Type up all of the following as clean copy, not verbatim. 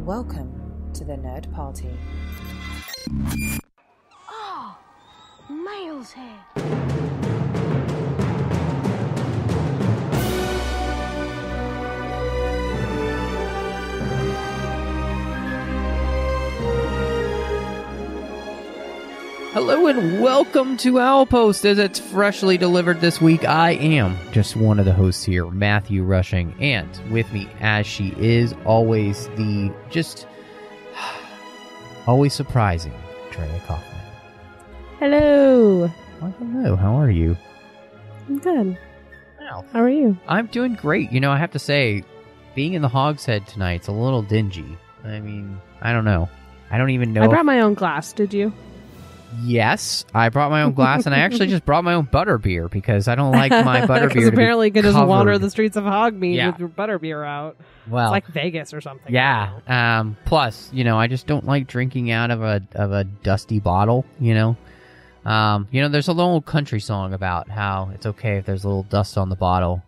Welcome to the Nerd Party. Oh, Miles here. Hello and welcome to Owl Post as it's freshly delivered this week. I am just one of the hosts here, Matthew Rushing, and with me as she is always always surprising, Andrea Coffman. Hello. Well, hello, how are you? I'm good. Wow. How are you? I'm doing great. You know, I have to say, being in the Hog's Head tonight's a little dingy. I mean, I don't know. I don't even know. I brought my own glass, did you? Yes, I brought my own glass, and I actually just brought my own butterbeer because I don't like my butterbeer to be apparently you can just covered. wander the streets of Hogmeade Yeah. with your butterbeer out. Well, It's like Vegas or something. yeah. Plus, you know, I just don't like drinking out of a dusty bottle. You know, there's a little country song about how it's okay if there's a little dust on the bottle.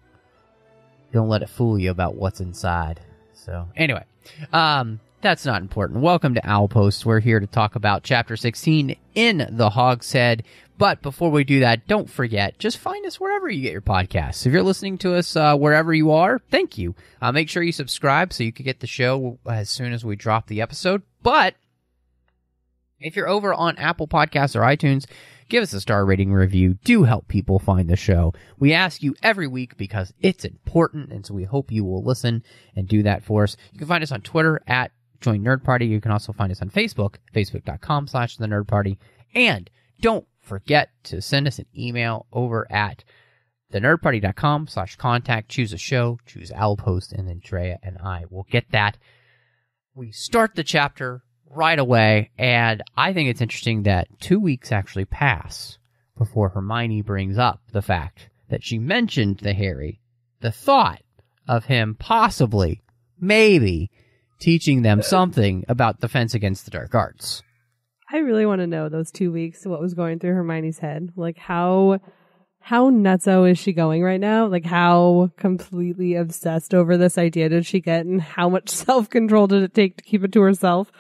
Don't let it fool you about what's inside. So anyway, that's not important. Welcome to Owl Post. We're here to talk about Chapter 16 in the Hog's Head. But before we do that, don't forget, just find us wherever you get your podcasts. If you're listening to us wherever you are, thank you. Make sure you subscribe so you can get the show as soon as we drop the episode. But if you're over on Apple Podcasts or iTunes, give us a star rating review. Do help people find the show. We ask you every week because it's important, and so we hope you will listen and do that for us. You can find us on Twitter at Join Nerd Party. You can also find us on Facebook, facebook.com/The Nerd Party. And don't forget to send us an email over at thenerdparty.com/contact. Choose a show, choose Owl Post, and then Andrea and I will get that. We start the chapter right away, and I think it's interesting that 2 weeks actually pass before Hermione brings up the fact that she mentioned to Harry the thought of him possibly, maybe, teaching them something about defense against the dark arts. I really want to know those 2 weeks, what was going through Hermione's head. Like, how nutso is she going right now? Like, how completely obsessed over this idea did she get, and how much self-control did it take to keep it to herself?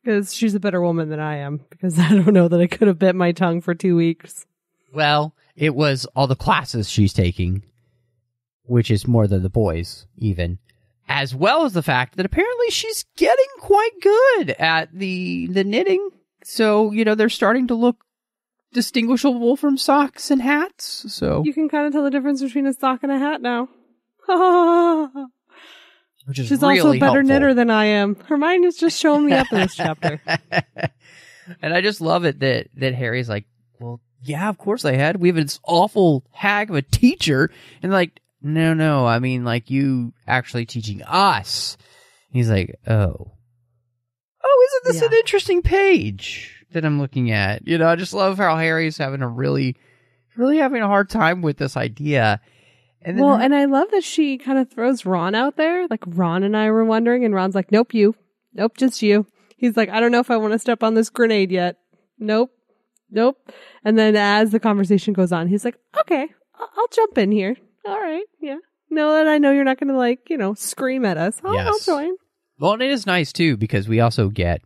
Because she's a better woman than I am, because I don't know that I could have bit my tongue for 2 weeks. Well, it was all the classes she's taking, which is more than the boys, even, as well as the fact that apparently she's getting quite good at the knitting. So, you know, they're starting to look distinguishable from socks and hats. So You can kind of tell the difference between a sock and a hat now. which is She's really also a better helpful. knitter than I am. Hermione's just showing me up in this chapter. And I just love it that Harry's like, well, yeah, of course I had. We have this awful hag of a teacher. And like, no, I mean, like, you actually teaching us. He's like, oh, isn't this an interesting page that I'm looking at? You know, I just love how Harry's having really having a hard time with this idea. And then And I love that she kind of throws Ron out there. Like, Ron and I were wondering, and Ron's like, nope, you. Nope, just you. He's like, I don't know if I want to step on this grenade yet. Nope. And then as the conversation goes on, he's like, okay, I'll jump in here. All right, yeah. No, that I know you're not going to, like, you know, scream at us. I'll join. Well, it is nice, too, because we also get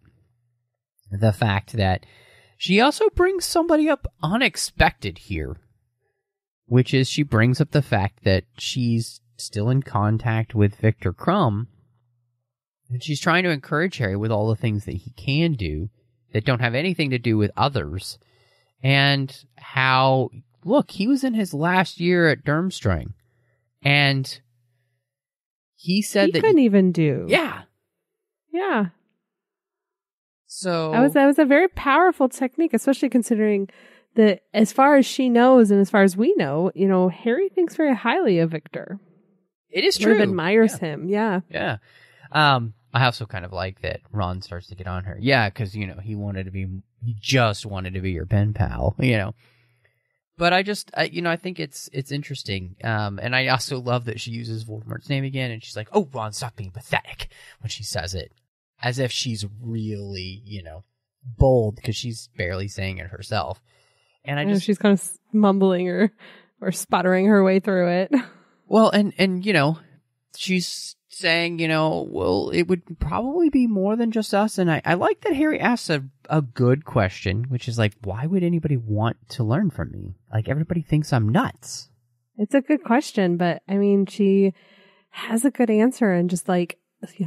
the fact that she also brings somebody up unexpected here, which is she brings up the fact that she's still in contact with Victor Crumb, and she's trying to encourage Harry with all the things that he can do that don't have anything to do with others, and how, look, he was in his last year at Durmstrang, and he said He couldn't even do. Yeah. So that was a very powerful technique, especially considering that as far as she knows and as far as we know, you know, Harry thinks very highly of Victor. it is Sort true. of admires him. Yeah. Yeah. I also kind of like that Ron starts to get on her. Yeah, because, you know, he just wanted to be your pen pal, you know. But I think it's interesting. And I also love that she uses Voldemort's name again, and she's like, oh, Ron, stop being pathetic when she says it. As if she's really, you know, bold, because she's barely saying it herself. And she's kind of mumbling or sputtering her way through it. Well, and you know, she's saying, well, it would probably be more than just us. And I like that Harry asks a good question, which is like, why would anybody want to learn from me? Like, everybody thinks I'm nuts. It's a good question, but I mean, she has a good answer, and just like,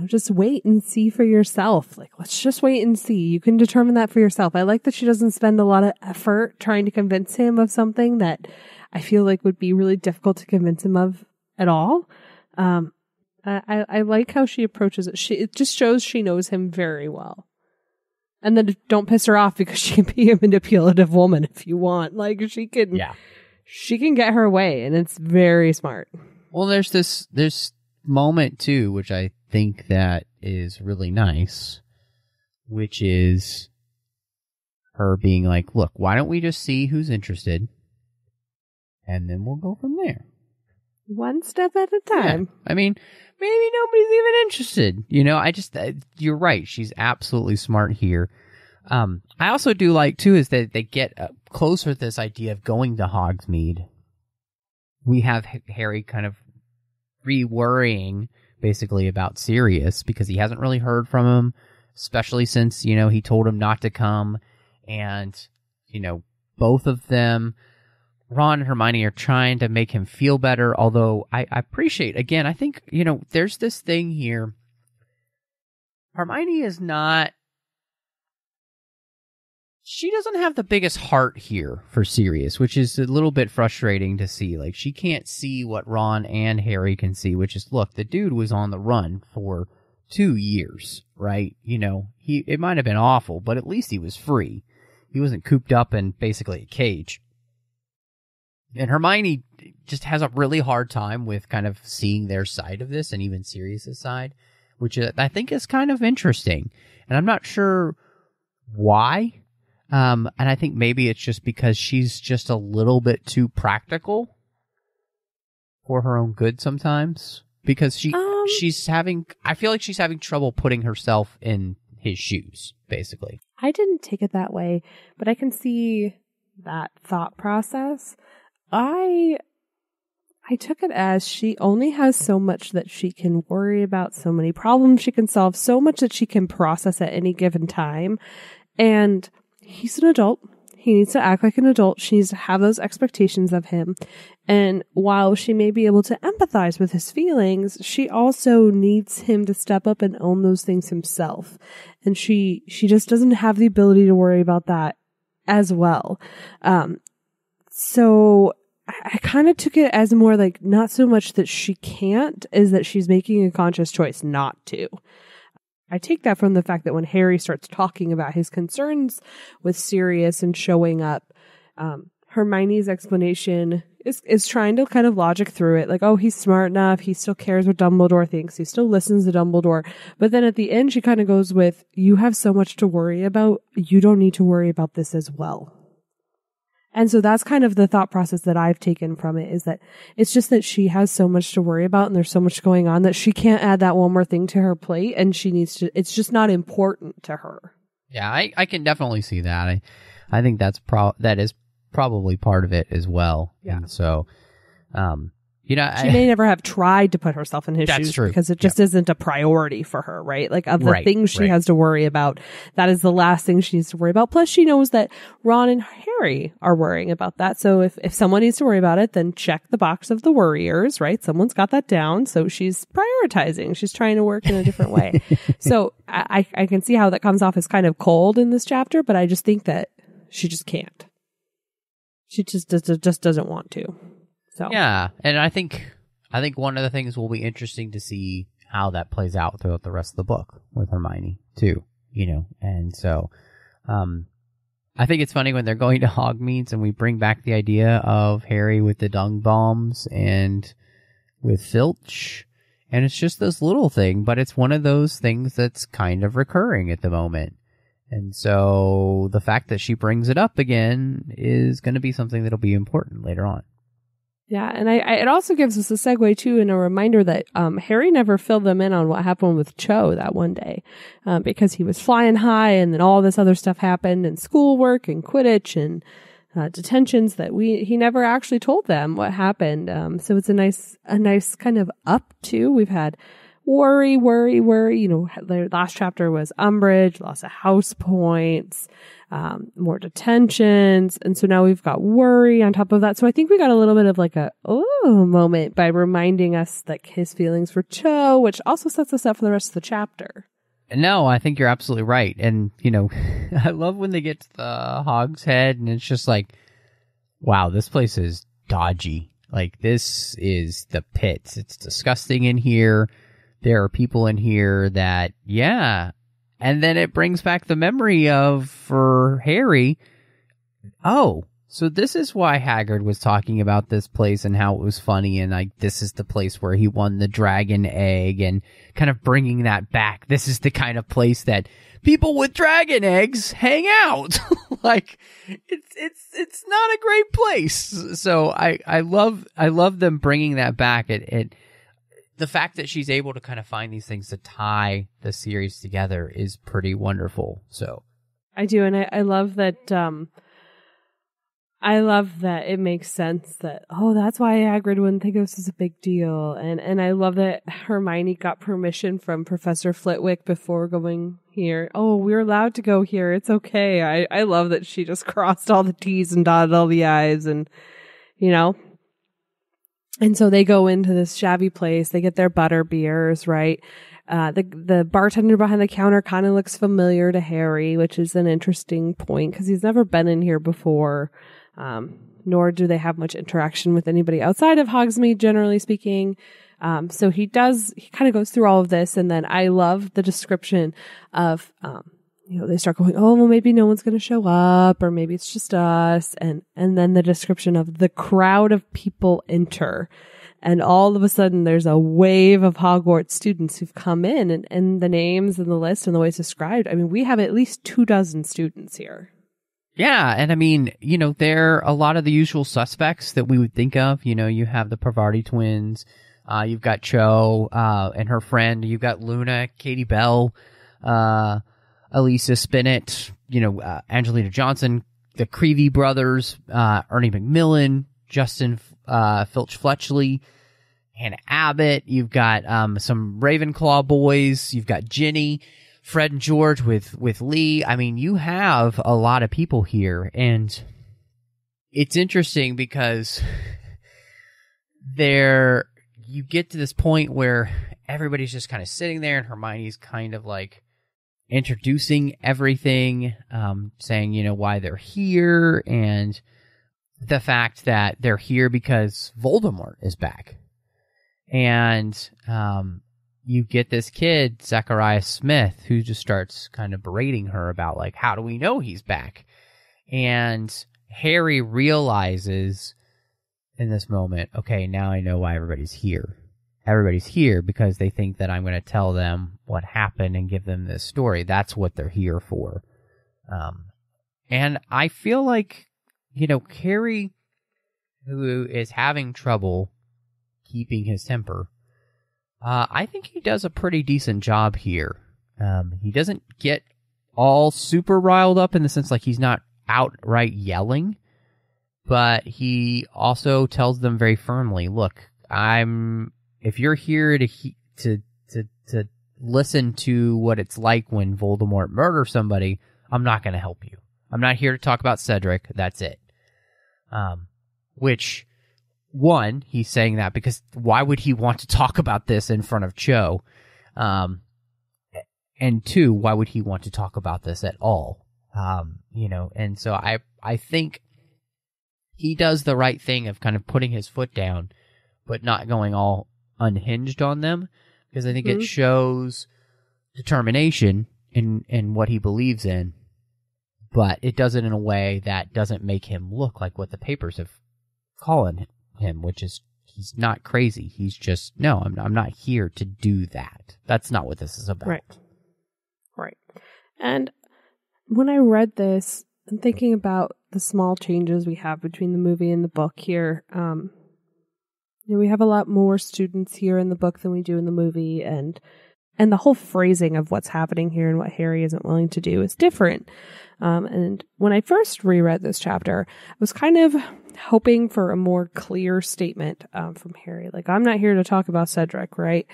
just wait and see for yourself. Like, let's just wait and see. You can determine that for yourself. I like that she doesn't spend a lot of effort trying to convince him of something that I feel like would be really difficult to convince him of at all. I like how she approaches it. It just shows she knows him very well. And then don't piss her off because she can be a manipulative woman if you want. Like, she can get her way, and it's very smart. Well, there's this moment too, which I think that is really nice, which is her being like, look, why don't we just see who's interested, and then we'll go from there. One step at a time. Yeah. I mean, maybe nobody's even interested. You're right. She's absolutely smart here. I also do like, too, is that they get closer to this idea of going to Hogsmeade. We have Harry kind of re-worrying, basically, about Sirius, because he hasn't really heard from him, especially since, he told him not to come. And, both of them, Ron and Hermione, are trying to make him feel better, although I appreciate, again, I think, there's this thing here. Hermione is not... She doesn't have the biggest heart here for Sirius, which is a little bit frustrating to see. Like, she can't see what Ron and Harry can see, which is, look, the dude was on the run for 2 years, right? It might have been awful, but at least he was free. He wasn't cooped up in basically a cage. And Hermione just has a really hard time with kind of seeing their side of this, and even Sirius's side, which I think is kind of interesting. And I'm not sure why. And I think maybe it's just because she's just a little bit too practical for her own good sometimes. Because she's having, I feel like she's having trouble putting herself in his shoes, basically. I didn't take it that way, but I can see that thought process. I took it as she only has so much that she can worry about, so many problems she can solve, so much that she can process at any given time. And he's an adult. He needs to act like an adult. She needs to have those expectations of him. And while she may be able to empathize with his feelings, she also needs him to step up and own those things himself. And she just doesn't have the ability to worry about that as well. So I kind of took it as more like, not so much that she can't, is that she's making a conscious choice not to. I take that from the fact that when Harry starts talking about his concerns with Sirius and showing up, Hermione's explanation is trying to kind of logic through it. Like, oh, he's smart enough. He still cares what Dumbledore thinks. He still listens to Dumbledore. But then at the end, she kind of goes with, you have so much to worry about. You don't need to worry about this as well. And so that's kind of the thought process that I've taken from it, is that it's just that she has so much to worry about and there's so much going on that she can't add that one more thing to her plate, and she needs to, it's just not important to her. Yeah, I can definitely see that. I think that is probably part of it as well. Yeah. And so, she may never have tried to put herself in his shoes true. Because it just isn't a priority for her, right? Like, of the things she has to worry about, that is the last thing she needs to worry about. Plus, she knows that Ron and Harry are worrying about that. So if someone needs to worry about it, then check the box of the worriers, right? Someone's got that down. So she's prioritizing. She's trying to work in a different way. So I can see how that comes off as kind of cold in this chapter, but I just think that she just can't. She just doesn't want to. So. Yeah, and I think one of the things will be interesting to see how that plays out throughout the rest of the book with Hermione too, and so I think it's funny when they're going to Hogsmeade and we bring back the idea of Harry with the dung bombs and with Filch, and it's just this little thing, but it's one of those things that's kind of recurring at the moment. And so the fact that she brings it up again is going to be something that'll be important later on. Yeah, and it also gives us a segue, too, and a reminder that Harry never filled them in on what happened with Cho that one day, because he was flying high, and then all this other stuff happened, and schoolwork, and Quidditch, and detentions that he never actually told them what happened. So it's a nice kind of up too. We've had worry. You know, the last chapter was Umbridge, loss of house points, more detentions. And so now we've got worry on top of that. So I think we got a little bit of like a, moment by reminding us like his feelings for Cho, which also sets us up for the rest of the chapter. No, I think you're absolutely right. And, you know, I love when they get to the Hog's Head and it's just like, wow, this place is dodgy. Like, this is the pits. It's disgusting in here. There are people in here that, yeah. And then it brings back the memory of, for Harry, oh, so this is why Hagrid was talking about this place and how it was funny, and like this is the place where he won the dragon egg, and kind of bringing that back. This is the kind of place that people with dragon eggs hang out. Like it's not a great place. So I love them bringing that back. It the fact that she's able to kind of find these things to tie the series together is pretty wonderful. So I do, and I love that. I love that it makes sense that, that's why Hagrid wouldn't think this is a big deal. And I love that Hermione got permission from Professor Flitwick before going here. Oh, we're allowed to go here. It's okay. I love that she just crossed all the T's and dotted all the I's, and, you know. And so they go into this shabby place. They get their butter beers, right? The bartender behind the counter kind of looks familiar to Harry, which is an interesting point because he's never been in here before. Nor do they have much interaction with anybody outside of Hogsmeade, generally speaking. So he kind of goes through all of this. And then I love the description of, they start going, oh, well, maybe no one's going to show up, or maybe it's just us. And then the description of the crowd of people enter. And all of a sudden there's a wave of Hogwarts students who've come in, and the names and the list and the way it's described. I mean, we have at least 24 students here. Yeah, and I mean, there are a lot of the usual suspects that we would think of. You have the Parvati twins, you've got Cho and her friend, you've got Luna, Katie Bell, Elisa Spinett, Angelina Johnson, the Creevy brothers, Ernie Macmillan, Justin Filch Fletchley, Hannah Abbott. You've got some Ravenclaw boys. You've got Ginny, Fred and George with Lee. I mean, you have a lot of people here, and it's interesting because you get to this point where everybody's just kind of sitting there, and Hermione's kind of like introducing everything, saying, why they're here, and the fact that they're here because Voldemort is back. And you get this kid, Zachariah Smith, who just starts kind of berating her about, like, how do we know he's back? And Harry realizes in this moment, okay, now I know why everybody's here. Everybody's here because they think that I'm going to tell them what happened and give them this story. That's what they're here for. And I feel like, Harry, who is having trouble keeping his temper, I think he does a pretty decent job here. He doesn't get all super riled up in the sense like he's not outright yelling, but he also tells them very firmly, look, if you're here to listen to what it's like when Voldemort murders somebody, I'm not going to help you. I'm not here to talk about Cedric. That's it. Which, one, he's saying that because why would he want to talk about this in front of Cho? And two, why would he want to talk about this at all? And so I think he does the right thing of kind of putting his foot down, but not going all unhinged on them, because I think it shows determination in what he believes in, but it does it in a way that doesn't make him look like what the papers have called him, which is he's not crazy. He's just, no, I'm not here to do that. That's not what this is about. Right. And when I read this, and thinking about the small changes we have between the movie and the book here, we have a lot more students here in the book than we do in the movie, and and the whole phrasing of what's happening here and what Harry isn't willing to do is different. And when I first reread this chapter, I was kind of hoping for a more clear statement from Harry. Like, I'm not here to talk about Cedric, right?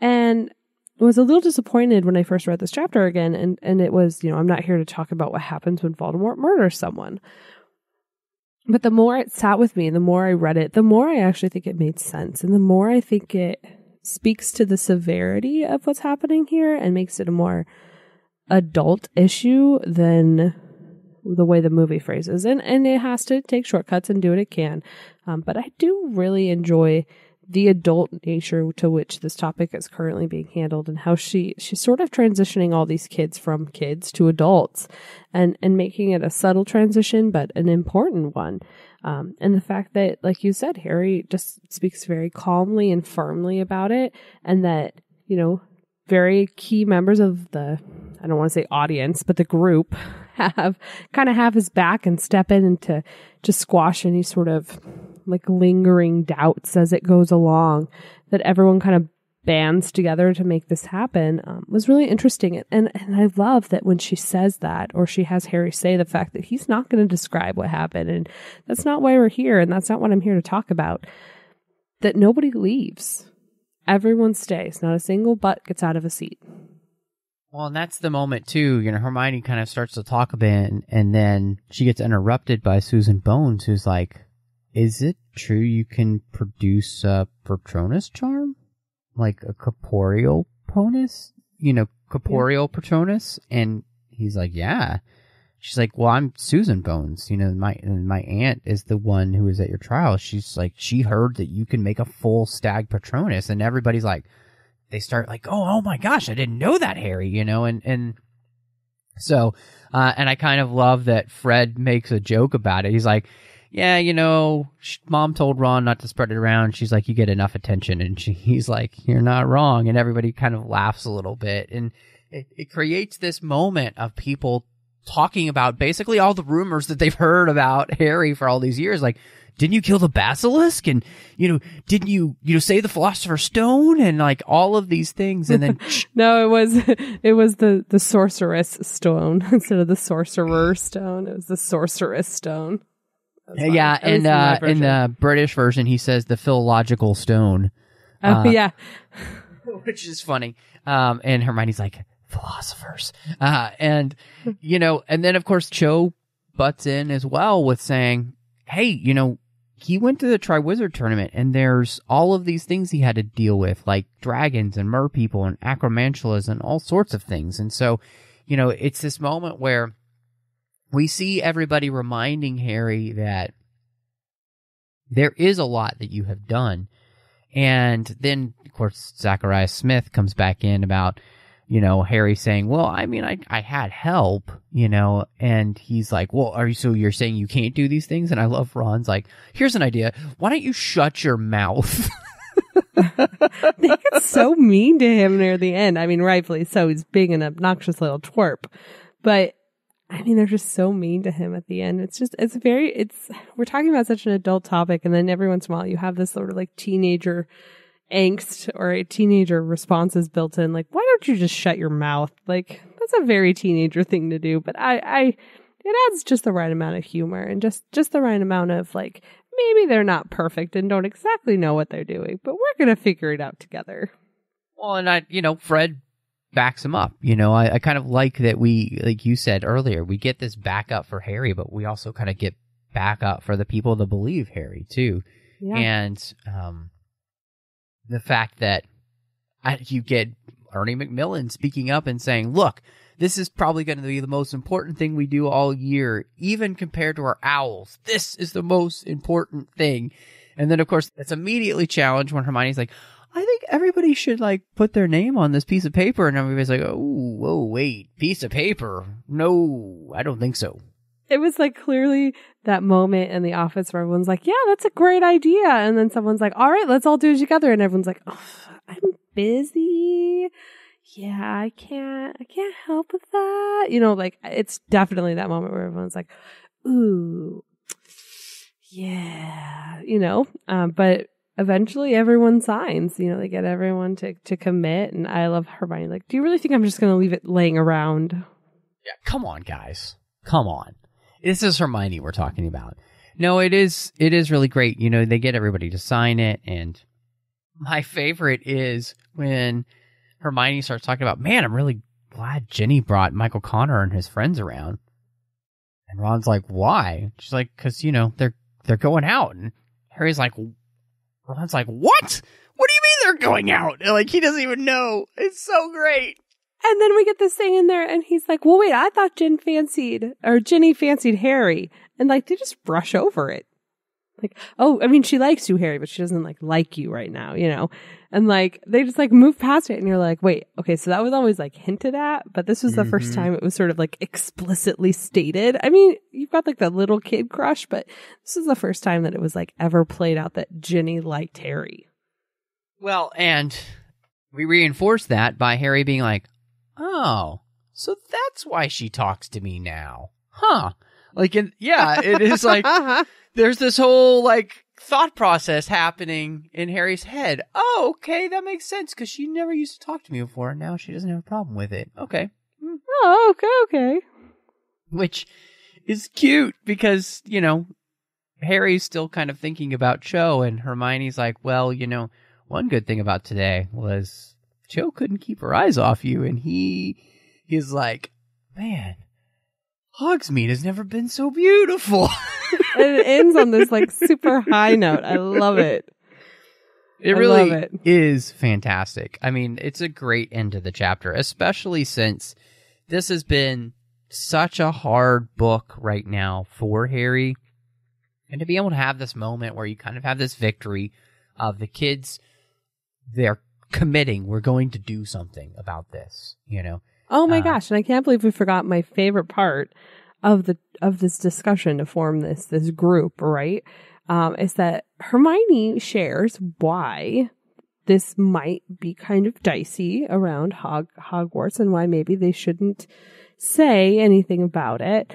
And was a little disappointed when I first read this chapter again. And it was, I'm not here to talk about what happens when Voldemort murders someone. But the more it sat with me, the more I read it, the more I actually think it made sense. And the more I think it speaks to the severity of what's happening here and makes it a more adult issue than the way the movie phrases. And it has to take shortcuts and do what it can. But I do really enjoy the adult nature to which this topic is currently being handled, and how she's sort of transitioning all these kids from kids to adults and making it a subtle transition, but an important one. And the fact that, like you said, Harry just speaks very calmly and firmly about it, and that, very key members of the, I don't want to say audience, but the group have his back and step in and to squash any sort of like lingering doubts as it goes along, that everyone kind of bands together to make this happen, was really interesting. And I love that when she says that, or she has Harry say the fact that he's not going to describe what happened, and that's not why we're here, and that's not what I'm here to talk about, that nobody leaves. Everyone stays. Not a single butt gets out of a seat. Well, and that's the moment, too. Hermione kind of starts to talk a bit, and then she gets interrupted by Susan Bones, who's like, is it true you can produce a Patronus charm? Like a corporeal Patronus? Corporeal Patronus? And he's like, yeah. She's like, well, I'm Susan Bones. My aunt is the one who was at your trial. She's like, she heard that you can make a full stag Patronus. And everybody's like, they start like, oh my gosh, I didn't know that, Harry, and so, and I kind of love that Fred makes a joke about it. He's like, yeah, Mom told Ron not to spread it around. She's like, you get enough attention. And he's like, you're not wrong. And everybody kind of laughs a little bit. And it creates this moment of people talking about basically all the rumors that they've heard about Harry for all these years. Like, didn't you kill the basilisk? And, didn't you say the Philosopher's Stone? And like all of these things. And then no, it was the Sorceress Stone instead of the Sorcerer Stone. It was the Sorceress Stone. Yeah. And in the British version, he says the philological stone. Oh, yeah. Which is funny. And Hermione's like, philosophers. And then of course Cho butts in as well with saying, hey, he went to the Triwizard Tournament, and there's all of these things he had to deal with, like dragons and merpeople and acromantulas and all sorts of things. And so, it's this moment where we see everybody reminding Harry that there is a lot that you have done. And then, of course, Zachariah Smith comes back in about, Harry saying, well, I mean, I had help, and he's like, well, you're saying you can't do these things? And I love Ron's like, here's an idea. Why don't you shut your mouth? They get so mean to him near the end. I mean, rightfully so. He's being an obnoxious little twerp. But, I mean, they're just so mean to him at the end. We're talking about such an adult topic, and then every once in a while you have this sort of like teenager angst or a teenager responses built in, like, why don't you just shut your mouth? Like, that's a very teenager thing to do, but it adds just the right amount of humor and just the right amount of like, maybe they're not perfect and don't exactly know what they're doing, but we're gonna figure it out together. Well, and Fred backs him up. I kind of like that we, like you said earlier, we get this backup for Harry, but we also kind of get backup for the people that believe Harry too. Yeah. And the fact that you get Ernie Macmillan speaking up and saying, look, this is probably going to be the most important thing we do all year, even compared to our owls. This is the most important thing. And then, of course, it's immediately challenged when Hermione's like, I think everybody should like put their name on this piece of paper. And everybody's like, oh, whoa, wait, piece of paper? No, I don't think so. It was like clearly that moment in the office where everyone's like, yeah, that's a great idea. And then someone's like, all right, let's all do it together. And everyone's like, oh, I'm busy. Yeah, I can't help with that. Like it's definitely that moment where everyone's like, ooh, yeah, but eventually everyone signs. You know, they get everyone to commit. And I love Hermione. Like, do you really think I'm just going to leave it laying around? Yeah, come on, guys. Come on. This is Hermione we're talking about. No, it is really great. You know, they get everybody to sign it. And my favorite is when Hermione starts talking about, man, I'm really glad Ginny brought Michael Connor and his friends around. And Ron's like, why? She's like, because, you know, they're going out. And Ron's like, what? What do you mean they're going out? And, like, he doesn't even know. It's so great. And then we get this thing in there, and he's like, well, wait, I thought Ginny fancied Harry. And, like, they just brush over it. Like, oh, I mean, she likes you, Harry, but she doesn't, like you right now, you know? And, like, they just, move past it, and you're like, wait, okay, so that was always, hinted at, but this was the first time it was sort of, explicitly stated. I mean, you've got, the little kid crush, but this is the first time that it was, ever played out that Ginny liked Harry. Well, and we reinforce that by Harry being like, oh, so that's why she talks to me now. Huh. It is there's this whole, thought process happening in Harry's head. Oh, okay, that makes sense, because she never used to talk to me before, and now she doesn't have a problem with it. Okay. Oh, okay. Which is cute, because, you know, Harry's still kind of thinking about Cho, and Hermione's like, well, you know, one good thing about today was Cho couldn't keep her eyes off you, and he's like, man, Hogsmeade has never been so beautiful. And it ends on this super high note. I love it. It really is fantastic. I mean, it's a great end to the chapter, especially since this has been such a hard book right now for Harry. And to be able to have this moment where you kind of have this victory of the kids, they're committing, we're going to do something about this, you know? Oh my gosh. And I can't believe we forgot my favorite part of this discussion to form this group, right? Is that Hermione shares why this might be kind of dicey around Hogwarts and why maybe they shouldn't say anything about it,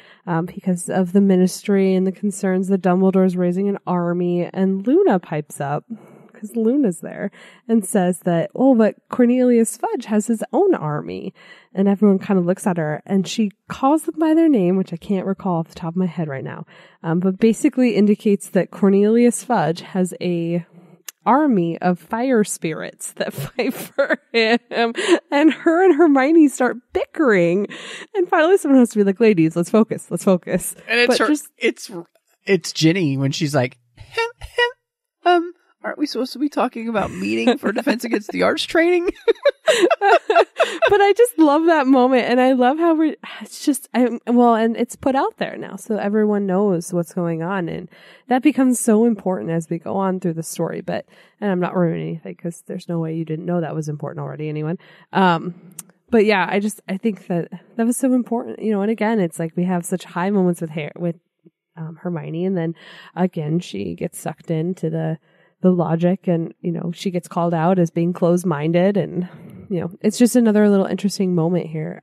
because of the ministry and the concerns that Dumbledore's raising an army. And Luna pipes up, because Luna's there, and says that, oh, but Cornelius Fudge has his own army. And everyone kind of looks at her, and she calls them by their name, which I can't recall off the top of my head right now, but basically indicates that Cornelius Fudge has a army of fire spirits that fight for him. And her and Hermione start bickering. And finally someone has to be like, ladies, let's focus. And it's Ginny when she's like, aren't we supposed to be talking about meeting for Defense Against the Arts training? But I just love that moment. And I love how and it's put out there now. So everyone knows what's going on. And that becomes so important as we go on through the story. And I'm not ruining anything, because there's no way you didn't know that was important already, anyone. But yeah, I think that was so important, you know. And again, it's we have such high moments with Hermione. And then again, she gets sucked into the logic, and, you know, she gets called out as being closed-minded, and, you know, it's just another little interesting moment here.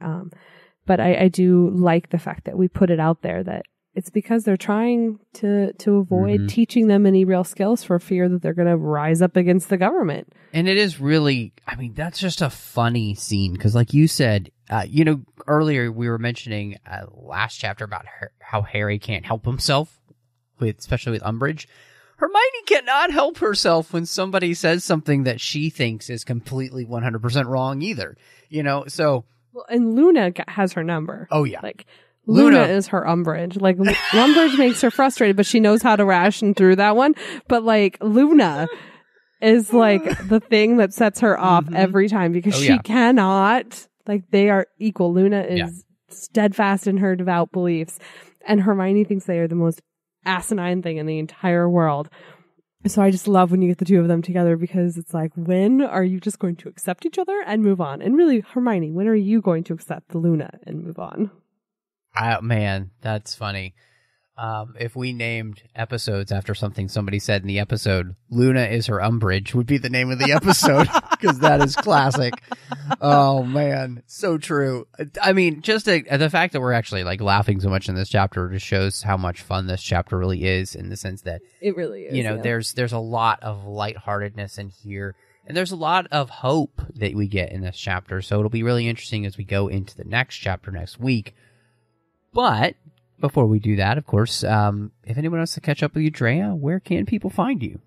But I do like the fact that we put it out there that it's because they're trying to avoid teaching them any real skills for fear that they're going to rise up against the government. And it is really, I mean, that's just a funny scene, because like you said, you know, earlier we were mentioning last chapter about how Harry can't help himself, especially with Umbridge. Hermione cannot help herself when somebody says something that she thinks is completely 100% wrong either. You know, so. Well, and Luna has her number. Oh, yeah. Luna is her Umbridge. Umbridge makes her frustrated, but she knows how to ration through that one. But, Luna is, the thing that sets her off every time, because she cannot. They are equal. Luna is steadfast in her devout beliefs. And Hermione thinks they are the most asinine thing in the entire world. So I just love when you get the two of them together, because it's when are you just going to accept each other and move on? And really, Hermione, when are you going to accept the Luna and move on? Man, that's funny. if we named episodes after something somebody said in the episode, Luna is her umbrage would be the name of the episode, because that is classic. Oh, man. So true. I mean, just the fact that we're actually like laughing so much in this chapter just shows how much fun this chapter really is, in the sense that it really is. You know, there's a lot of lightheartedness in here, and there's a lot of hope that we get in this chapter. So it'll be really interesting as we go into the next chapter next week. But before we do that, of course, if anyone wants to catch up with you, Drea, where can people find you?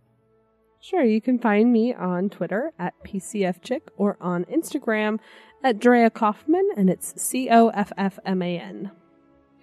Sure, you can find me on Twitter at PCFChick or on Instagram at Drea Coffman, and it's Coffman.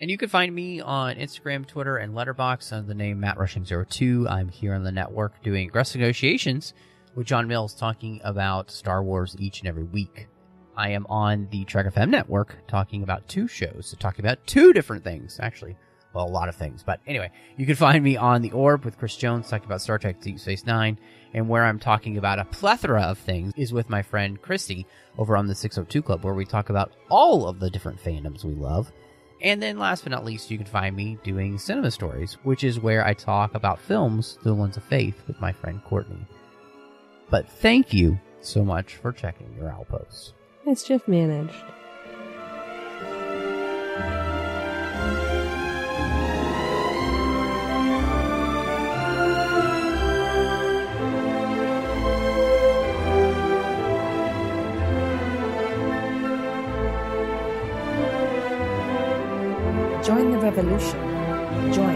And you can find me on Instagram, Twitter, and Letterboxd under the name MattRushing02. I'm here on the network doing Aggressive Negotiations with John Mills, talking about Star Wars each and every week. I am on the Trek FM network talking about 2 shows, talking about 2 different things, actually. Well, a lot of things. But anyway, you can find me on The Orb with Chris Jones, talking about Star Trek Deep Space Nine. And where I'm talking about a plethora of things is with my friend Christy over on the 602 Club, where we talk about all of the different fandoms we love. And then last but not least, you can find me doing Cinema Stories, which is where I talk about films through the lens of faith with my friend Courtney. But thank you so much for checking your outposts. Mischief managed. Join the revolution. Join